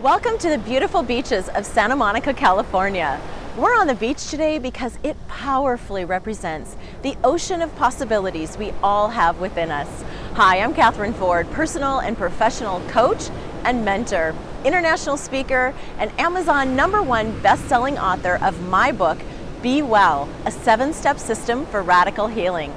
Welcome to the beautiful beaches of Santa Monica, California. We're on the beach today because it powerfully represents the ocean of possibilities we all have within us. Hi, I'm Kathryn Ford, personal and professional coach and mentor, international speaker, and Amazon #1 best-selling author of my book, Be Well, a 7-step system for radical healing.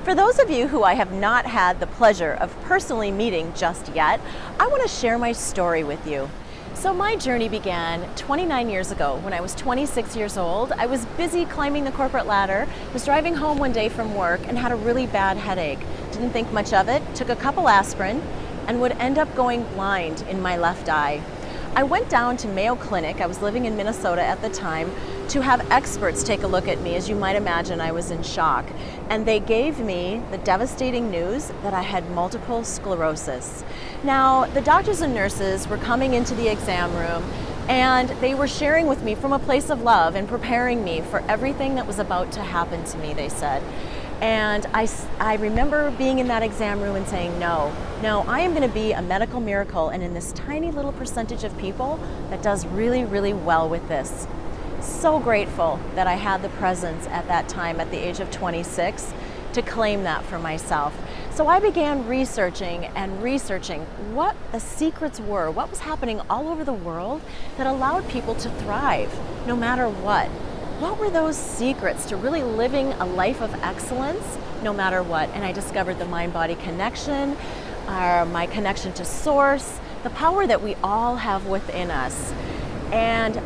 For those of you who I have not had the pleasure of personally meeting just yet, I want to share my story with you. So my journey began 29 years ago when I was 26 years old. I was busy climbing the corporate ladder, was driving home one day from work and had a really bad headache. Didn't think much of it, took a couple aspirin, and would end up going blind in my left eye. I went down to Mayo Clinic, I was living in Minnesota at the time, to have experts take a look at me. As you might imagine, I was in shock. And they gave me the devastating news that I had multiple sclerosis. Now, the doctors and nurses were coming into the exam room and they were sharing with me from a place of love and preparing me for everything that was about to happen to me, they said. And I remember being in that exam room and saying, no, I am going to be a medical miracle and in this tiny little percentage of people that does really, really well with this. So grateful that I had the presence at that time at the age of 26 to claim that for myself. So I began researching what the secrets were, what was happening all over the world that allowed people to thrive no matter what. What were those secrets to really living a life of excellence no matter what? And I discovered the mind-body connection, my connection to source, the power that we all have within us. And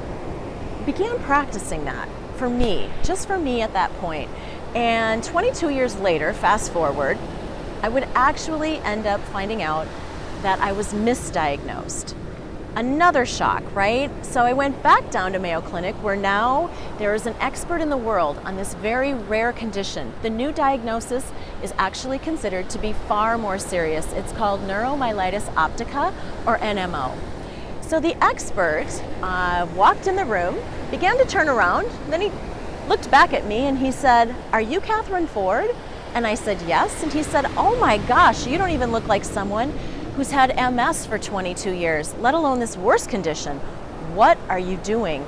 began practicing that for me, just for me at that point. And 22 years later, fast forward, I would actually end up finding out that I was misdiagnosed. Another shock, right? So I went back down to Mayo Clinic where now there is an expert in the world on this very rare condition. The new diagnosis is actually considered to be far more serious. It's called neuromyelitis optica, or NMO. So the expert walked in the room, began to turn around, then he looked back at me and he said, "Are you Kathryn Ford?" And I said, "Yes." And he said, "Oh my gosh, you don't even look like someone who's had MS for 22 years, let alone this worse condition. What are you doing?"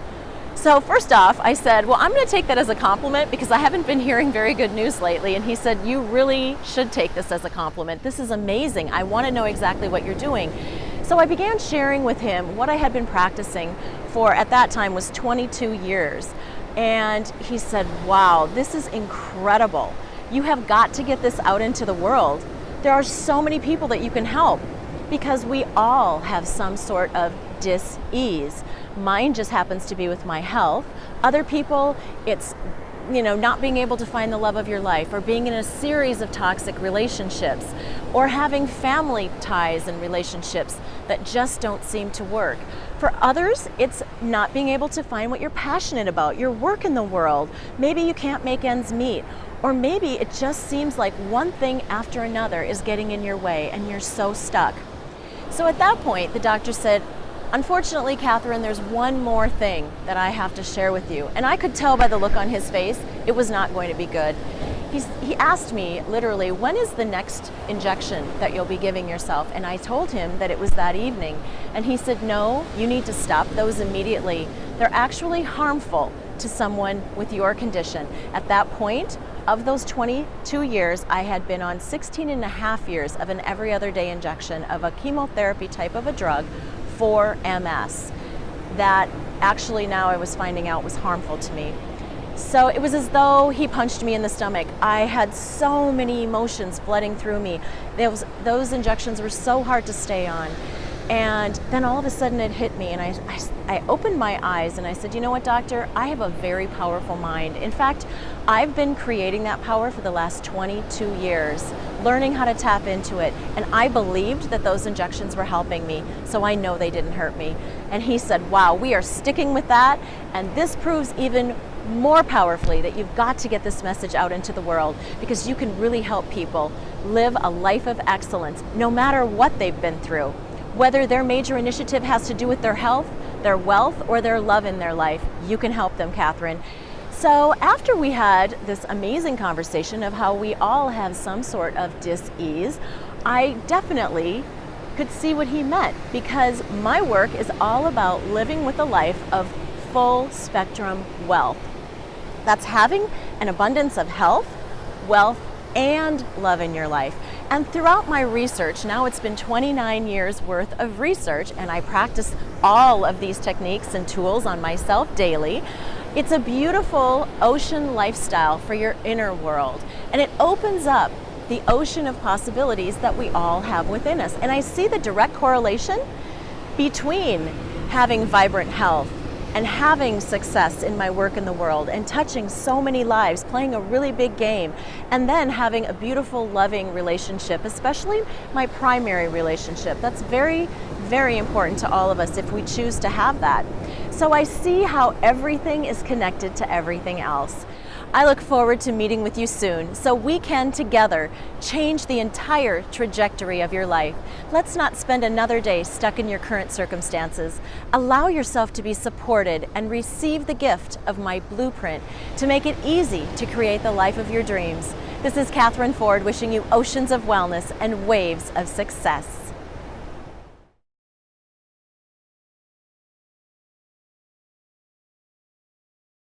So first off, I said, well, I'm going to take that as a compliment because I haven't been hearing very good news lately. And he said, "You really should take this as a compliment. This is amazing. I want to know exactly what you're doing." So I began sharing with him what I had been practicing for, at that time, was 22 years. And he said, "Wow, this is incredible. You have got to get this out into the world. There are so many people that you can help because we all have some sort of dis-ease. Mine just happens to be with my health. Other people, it's not being able to find the love of your life, or being in a series of toxic relationships, or having family ties and relationships that just don't seem to work. For others, it's not being able to find what you're passionate about, your work in the world. Maybe you can't make ends meet, or maybe it just seems like one thing after another is getting in your way and you're so stuck." So at that point, the doctor said, "Unfortunately, Kathryn, there's one more thing that I have to share with you." And I could tell by the look on his face, it was not going to be good. He asked me literally, "When is the next injection that you'll be giving yourself?" And I told him that it was that evening. And he said, "No, you need to stop those immediately. They're actually harmful to someone with your condition." At that point, of those 22 years, I had been on 16 and a half years of an every other day injection of a chemotherapy type of a drug for MS that actually now I was finding out was harmful to me. So it was as though he punched me in the stomach. I had so many emotions flooding through me. Those injections were so hard to stay on. And then all of a sudden it hit me, and I opened my eyes and I said, "You know what, doctor? I have a very powerful mind. In fact, I've been creating that power for the last 22 years, learning how to tap into it. And I believed that those injections were helping me, so I know they didn't hurt me." And he said, "Wow, we are sticking with that. And this proves even more powerfully that you've got to get this message out into the world because you can really help people live a life of excellence no matter what they've been through. Whether their major initiative has to do with their health, their wealth, or their love in their life, you can help them, Kathryn." So after we had this amazing conversation of how we all have some sort of dis-ease, I definitely could see what he meant, because my work is all about living with a life of full spectrum wealth. That's having an abundance of health, wealth, and love in your life. And throughout my research, now it's been 29 years worth of research, and I practice all of these techniques and tools on myself daily. It's a beautiful ocean lifestyle for your inner world, and it opens up the ocean of possibilities that we all have within us. And I see the direct correlation between having vibrant health and having success in my work in the world and touching so many lives, playing a really big game, and then having a beautiful, loving relationship, especially my primary relationship. That's very, very important to all of us if we choose to have that. So I see how everything is connected to everything else. I look forward to meeting with you soon so we can together change the entire trajectory of your life. Let's not spend another day stuck in your current circumstances. Allow yourself to be supported and receive the gift of my blueprint to make it easy to create the life of your dreams. This is Kathryn Ford wishing you oceans of wellness and waves of success.